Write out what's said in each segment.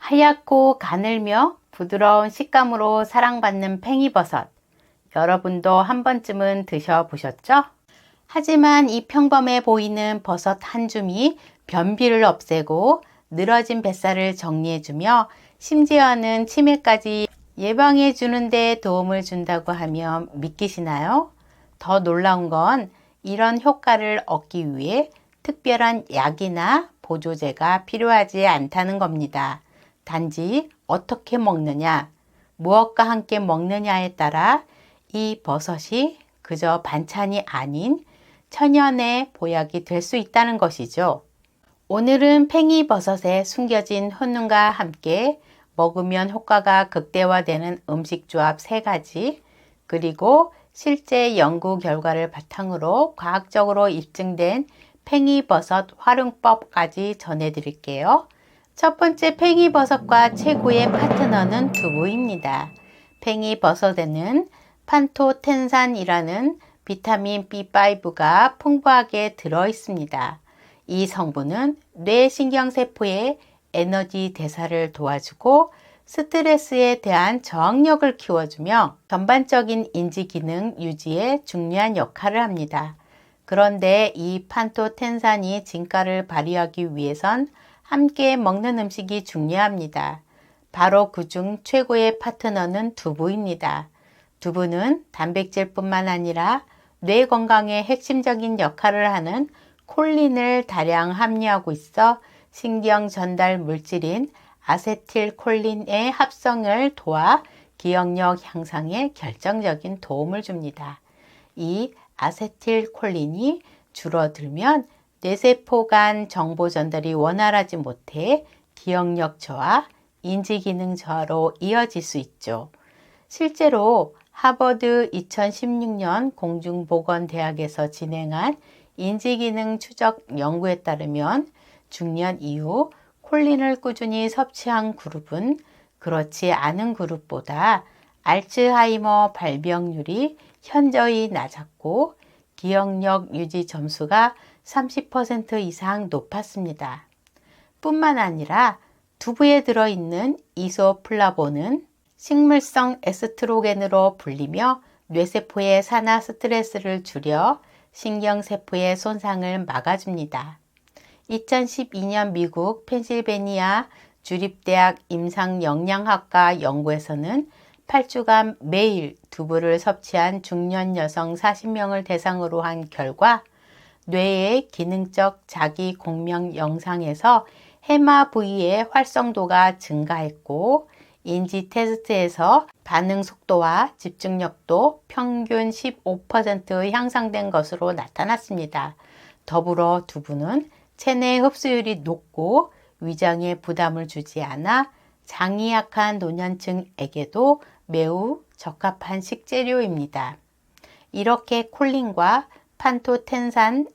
하얗고 가늘며 부드러운 식감으로 사랑받는 팽이버섯. 여러분도 한 번쯤은 드셔보셨죠? 하지만 이 평범해 보이는 버섯 한 줌이 변비를 없애고 늘어진 뱃살을 정리해주며 심지어는 치매까지 예방해 주는데 도움을 준다고 하면 믿기시나요? 더 놀라운 건 이런 효과를 얻기 위해 특별한 약이나 보조제가 필요하지 않다는 겁니다. 단지 어떻게 먹느냐, 무엇과 함께 먹느냐에 따라 이 버섯이 그저 반찬이 아닌 천연의 보약이 될 수 있다는 것이죠. 오늘은 팽이버섯에 숨겨진 효능과 함께 먹으면 효과가 극대화되는 음식 조합 3가지, 그리고 실제 연구 결과를 바탕으로 과학적으로 입증된 팽이버섯 활용법까지 전해드릴게요. 첫 번째, 팽이버섯과 최고의 파트너는 두부입니다. 팽이버섯에는 판토텐산이라는 비타민 B5가 풍부하게 들어 있습니다. 이 성분은 뇌신경세포의 에너지 대사를 도와주고 스트레스에 대한 저항력을 키워주며 전반적인 인지기능 유지에 중요한 역할을 합니다. 그런데 이 판토텐산이 진가를 발휘하기 위해선 함께 먹는 음식이 중요합니다. 바로 그중 최고의 파트너는 두부입니다. 두부는 단백질뿐만 아니라 뇌 건강에 핵심적인 역할을 하는 콜린을 다량 함유하고 있어 신경 전달 물질인 아세틸콜린의 합성을 도와 기억력 향상에 결정적인 도움을 줍니다. 이 아세틸콜린이 줄어들면 뇌세포 간 정보 전달이 원활하지 못해 기억력 저하, 인지기능 저하로 이어질 수 있죠. 실제로 하버드 2016년 공중보건대학에서 진행한 인지기능 추적 연구에 따르면 중년 이후 콜린을 꾸준히 섭취한 그룹은 그렇지 않은 그룹보다 알츠하이머 발병률이 현저히 낮았고 기억력 유지 점수가 30% 이상 높았습니다. 뿐만 아니라 두부에 들어있는 이소플라본은 식물성 에스트로겐으로 불리며 뇌세포의 산화 스트레스를 줄여 신경세포의 손상을 막아줍니다. 2012년 미국 펜실베니아 주립대학 임상영양학과 연구에서는 8주간 매일 두부를 섭취한 중년 여성 40명을 대상으로 한 결과 뇌의 기능적 자기 공명 영상에서 해마 부위의 활성도가 증가했고 인지 테스트에서 반응 속도와 집중력도 평균 15% 향상된 것으로 나타났습니다. 더불어 두부는 체내 흡수율이 높고 위장에 부담을 주지 않아 장이 약한 노년층에게도 매우 적합한 식재료입니다. 이렇게 콜린과 판토텐산,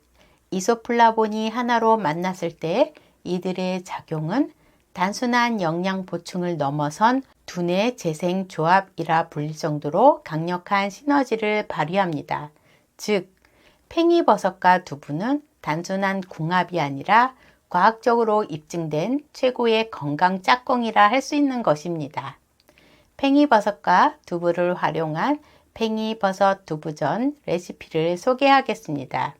이소플라본이 하나로 만났을 때 이들의 작용은 단순한 영양 보충을 넘어선 두뇌 재생 조합이라 불릴 정도로 강력한 시너지를 발휘합니다. 즉, 팽이버섯과 두부는 단순한 궁합이 아니라 과학적으로 입증된 최고의 건강 짝꿍이라 할 수 있는 것입니다. 팽이버섯과 두부를 활용한 팽이버섯 두부전 레시피를 소개하겠습니다.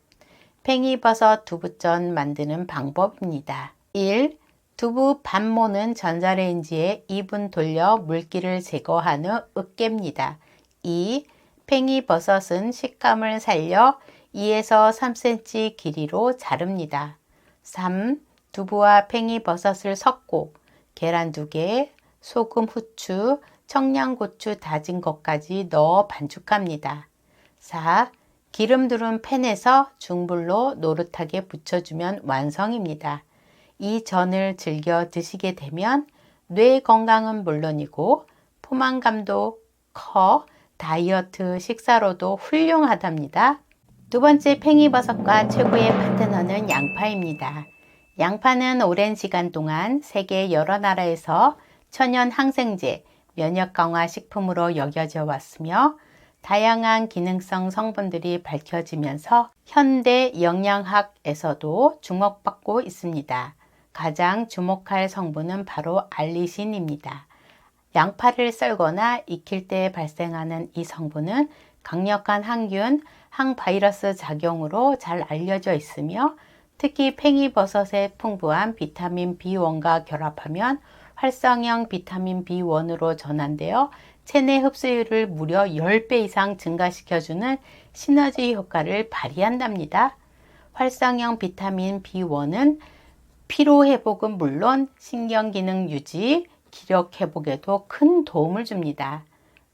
팽이버섯 두부전 만드는 방법입니다. 1. 두부 반모는 전자레인지에 2분 돌려 물기를 제거한 후 으깹니다. 2. 팽이버섯은 식감을 살려 2에서 3cm 길이로 자릅니다. 3. 두부와 팽이버섯을 섞고 계란 2개, 소금, 후추, 청양고추 다진 것까지 넣어 반죽합니다. 4. 기름 두른 팬에서 중불로 노릇하게 부쳐주면 완성입니다. 이 전을 즐겨 드시게 되면 뇌 건강은 물론이고 포만감도 커 다이어트 식사로도 훌륭하답니다. 두 번째, 팽이버섯과 최고의 파트너는 양파입니다. 양파는 오랜 시간 동안 세계 여러 나라에서 천연 항생제, 면역 강화 식품으로 여겨져 왔으며 다양한 기능성 성분들이 밝혀지면서 현대 영양학에서도 주목받고 있습니다. 가장 주목할 성분은 바로 알리신입니다. 양파를 썰거나 익힐 때 발생하는 이 성분은 강력한 항균, 항바이러스 작용으로 잘 알려져 있으며 특히 팽이버섯에 풍부한 비타민 B1과 결합하면 활성형 비타민 B1으로 전환되어 체내 흡수율을 무려 10배 이상 증가시켜주는 시너지 효과를 발휘한답니다. 활성형 비타민 B1은 피로 회복은 물론 신경기능 유지, 기력 회복에도 큰 도움을 줍니다.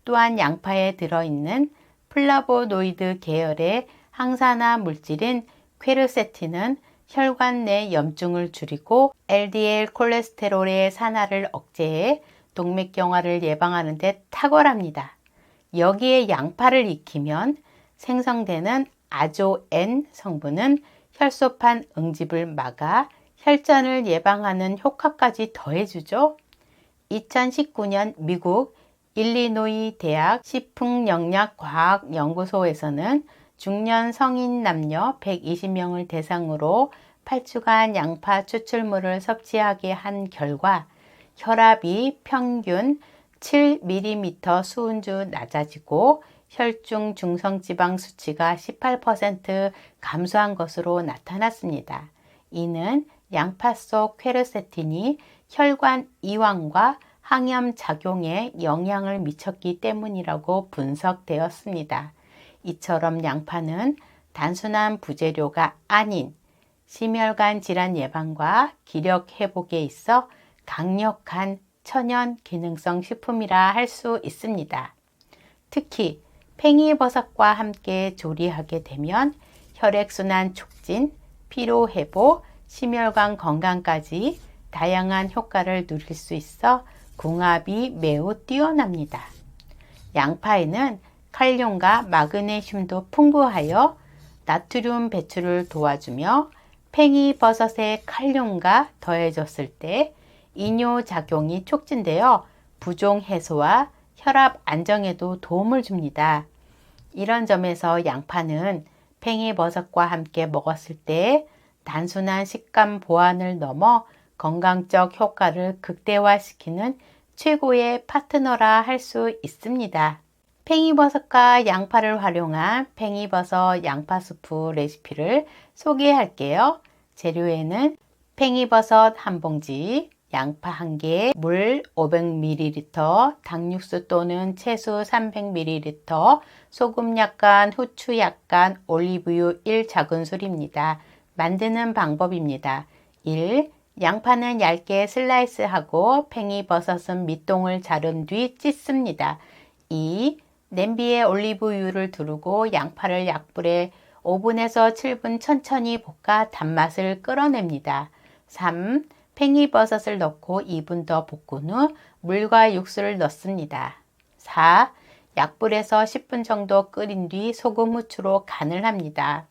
또한 양파에 들어있는 플라보노이드 계열의 항산화 물질인 퀘르세틴은 혈관 내 염증을 줄이고 LDL 콜레스테롤의 산화를 억제해 동맥경화를 예방하는 데 탁월합니다. 여기에 양파를 익히면 생성되는 아조엔 성분은 혈소판 응집을 막아 혈전을 예방하는 효과까지 더해주죠. 2019년 미국 일리노이 대학 식품영양과학연구소에서는 중년 성인 남녀 120명을 대상으로 8주간 양파 추출물을 섭취하게 한 결과 혈압이 평균 7mm 수은주 낮아지고 혈중 중성지방 수치가 18% 감소한 것으로 나타났습니다. 이는 양파 속 퀘르세틴이 혈관 이완과 항염 작용에 영향을 미쳤기 때문이라고 분석되었습니다. 이처럼 양파는 단순한 부재료가 아닌 심혈관 질환 예방과 기력 회복에 있어 강력한 천연 기능성 식품이라 할 수 있습니다. 특히 팽이버섯과 함께 조리하게 되면 혈액순환 촉진, 피로 회복, 심혈관 건강까지 다양한 효과를 누릴 수 있어 궁합이 매우 뛰어납니다. 양파에는 칼륨과 마그네슘도 풍부하여 나트륨 배출을 도와주며 팽이버섯의 칼륨과 더해졌을 때 이뇨작용이 촉진되어 부종 해소와 혈압 안정에도 도움을 줍니다. 이런 점에서 양파는 팽이버섯과 함께 먹었을 때 단순한 식감 보완을 넘어 건강적 효과를 극대화시키는 최고의 파트너라 할 수 있습니다. 팽이버섯과 양파를 활용한 팽이버섯 양파 수프 레시피를 소개할게요. 재료에는 팽이버섯 한 봉지, 양파 1개, 물 500ml, 닭육수 또는 채소 300ml, 소금 약간, 후추 약간, 올리브유 1작은술입니다. 만드는 방법입니다. 1. 양파는 얇게 슬라이스하고 팽이버섯은 밑동을 자른 뒤 찢습니다. 2. 냄비에 올리브유를 두르고 양파를 약불에 5분에서 7분 천천히 볶아 단맛을 끌어냅니다. 3. 팽이버섯을 넣고 2분 더 볶은 후 물과 육수를 넣습니다. 4. 약불에서 10분 정도 끓인 뒤 소금, 후추로 간을 합니다.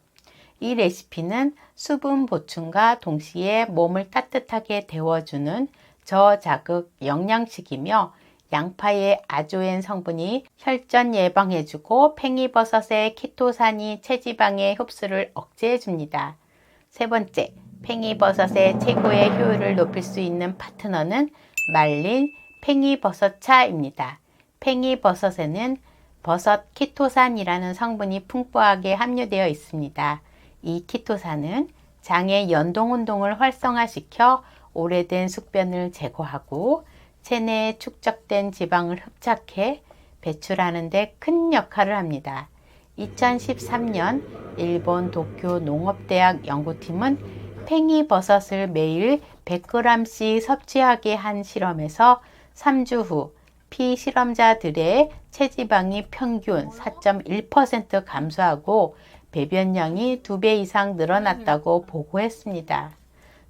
이 레시피는 수분 보충과 동시에 몸을 따뜻하게 데워주는 저자극 영양식이며 양파의 아조엔 성분이 혈전 예방해주고 팽이버섯의 키토산이 체지방의 흡수를 억제해줍니다. 세 번째, 팽이버섯의 최고의 효율을 높일 수 있는 파트너는 말린 팽이버섯차입니다. 팽이버섯에는 버섯 키토산이라는 성분이 풍부하게 함유되어 있습니다. 이 키토산은 장의 연동운동을 활성화시켜 오래된 숙변을 제거하고 체내에 축적된 지방을 흡착해 배출하는 데 큰 역할을 합니다. 2013년 일본 도쿄 농업대학 연구팀은 팽이버섯을 매일 100g씩 섭취하게 한 실험에서 3주 후 피실험자들의 체지방이 평균 4.1% 감소하고 배변량이 2배 이상 늘어났다고 보고했습니다.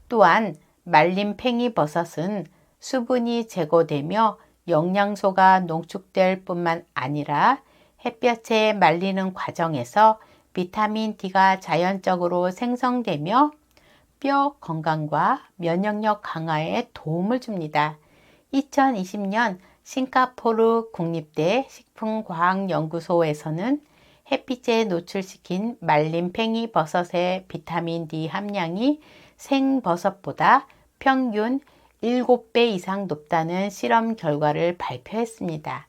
또한 말린 팽이버섯은 수분이 제거되며 영양소가 농축될 뿐만 아니라 햇볕에 말리는 과정에서 비타민 D가 자연적으로 생성되며 뼈 건강과 면역력 강화에 도움을 줍니다. 2020년 싱가포르 국립대 식품과학연구소에서는 햇빛에 노출시킨 말린 팽이버섯의 비타민 D 함량이 생버섯보다 평균 7배 이상 높다는 실험 결과를 발표했습니다.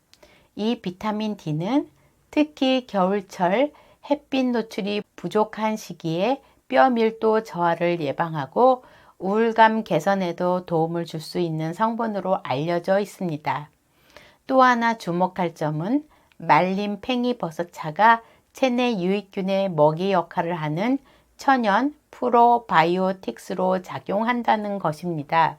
이 비타민 D는 특히 겨울철 햇빛 노출이 부족한 시기에 뼈 밀도 저하를 예방하고 우울감 개선에도 도움을 줄 수 있는 성분으로 알려져 있습니다. 또 하나 주목할 점은 말린 팽이버섯차가 체내 유익균의 먹이 역할을 하는 천연 프로바이오틱스로 작용한다는 것입니다.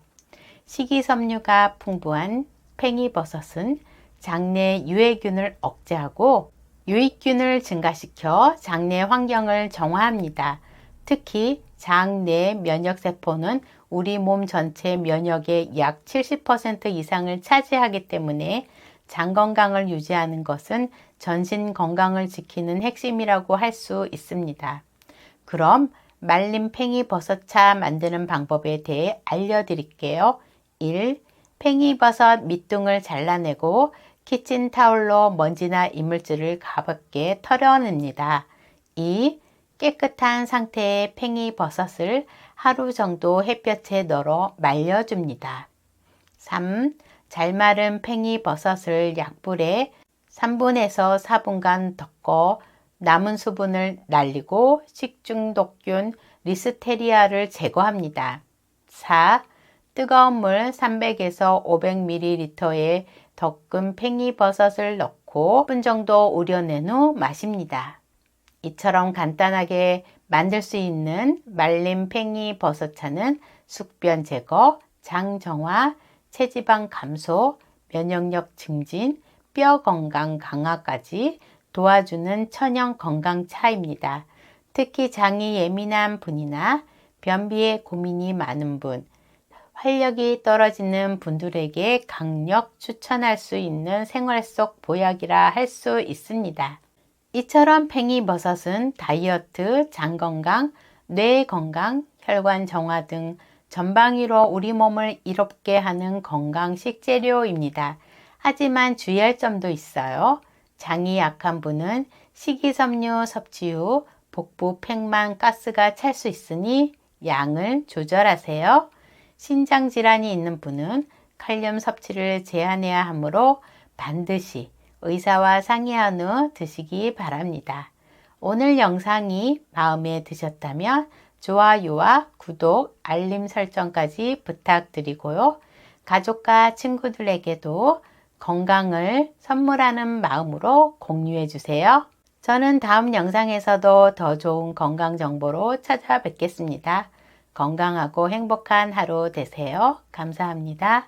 식이섬유가 풍부한 팽이버섯은 장내 유해균을 억제하고 유익균을 증가시켜 장내 환경을 정화합니다. 특히 장내 면역세포는 우리 몸 전체 면역의 약 70% 이상을 차지하기 때문에 장 건강을 유지하는 것은 전신 건강을 지키는 핵심이라고 할 수 있습니다. 그럼 말린 팽이버섯차 만드는 방법에 대해 알려드릴게요. 1. 팽이버섯 밑둥을 잘라내고 키친타올로 먼지나 이물질을 가볍게 털어냅니다. 2. 깨끗한 상태의 팽이버섯을 하루 정도 햇볕에 널어 말려줍니다. 3. 잘 마른 팽이버섯을 약불에 3분에서 4분간 덮고 남은 수분을 날리고 식중독균 리스테리아를 제거합니다. 4. 뜨거운 물 300에서 500ml에 덮은 팽이버섯을 넣고 10분 정도 우려낸 후 마십니다. 이처럼 간단하게 만들 수 있는 말린 팽이버섯차는 숙변 제거, 장 정화, 체지방 감소, 면역력 증진, 뼈 건강 강화까지 도와주는 천연 건강차입니다. 특히 장이 예민한 분이나 변비에 고민이 많은 분, 활력이 떨어지는 분들에게 강력 추천할 수 있는 생활 속 보약이라 할 수 있습니다. 이처럼 팽이버섯은 다이어트, 장 건강, 뇌 건강, 혈관 정화 등 전방위로 우리 몸을 이롭게 하는 건강 식재료입니다. 하지만 주의할 점도 있어요. 장이 약한 분은 식이섬유 섭취 후 복부 팽만 가스가 찰 수 있으니 양을 조절하세요. 신장 질환이 있는 분은 칼륨 섭취를 제한해야 하므로 반드시 의사와 상의한 후 드시기 바랍니다. 오늘 영상이 마음에 드셨다면 좋아요와 구독, 알림 설정까지 부탁드리고요. 가족과 친구들에게도 건강을 선물하는 마음으로 공유해 주세요. 저는 다음 영상에서도 더 좋은 건강 정보로 찾아뵙겠습니다. 건강하고 행복한 하루 되세요. 감사합니다.